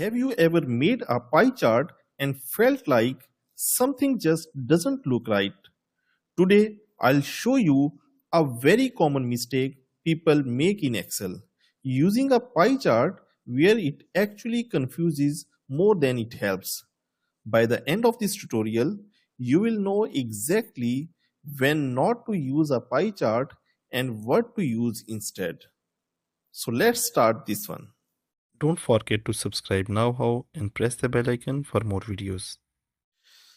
Have you ever made a pie chart and felt like something just doesn't look right? Today, I'll show you a very common mistake people make in Excel using a pie chart where it actually confuses more than it helps. By the end of this tutorial, you will know exactly when not to use a pie chart and what to use instead. So let's start this one. Don't forget to subscribe now and press the bell icon for more videos.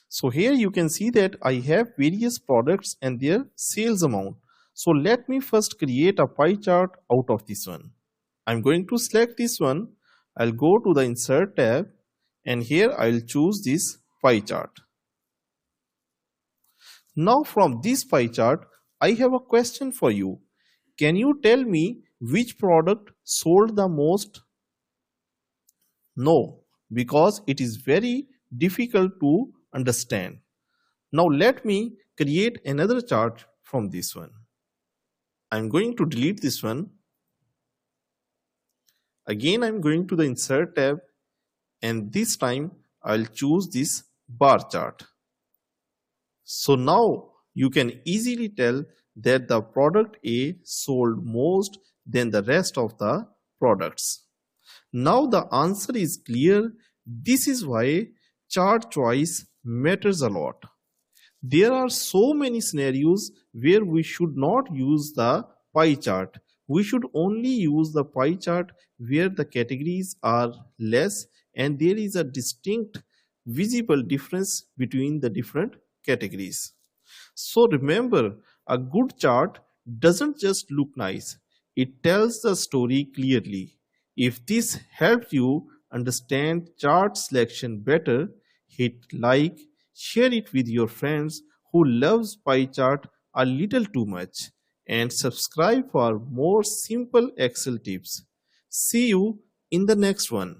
So here you can see that I have various products and their sales amount. So let me first create a pie chart out of this one. I'm going to select this one. I'll go to the Insert tab and here I'll choose this pie chart. Now from this pie chart, I have a question for you. Can you tell me which product sold the most? No, because it is very difficult to understand. Now let me create another chart from this one. I'm going to delete this one. Again, I'm going to the Insert tab and this time I'll choose this bar chart. So now you can easily tell that the product A sold most than the rest of the products. Now the answer is clear. This is why chart choice matters a lot. There are so many scenarios where we should not use the pie chart. We should only use the pie chart where the categories are less and there is a distinct visible difference between the different categories. So remember, a good chart doesn't just look nice, it tells the story clearly. If this helped you understand chart selection better, hit like, share it with your friends who loves pie chart a little too much, and subscribe for more simple Excel tips. See you in the next one.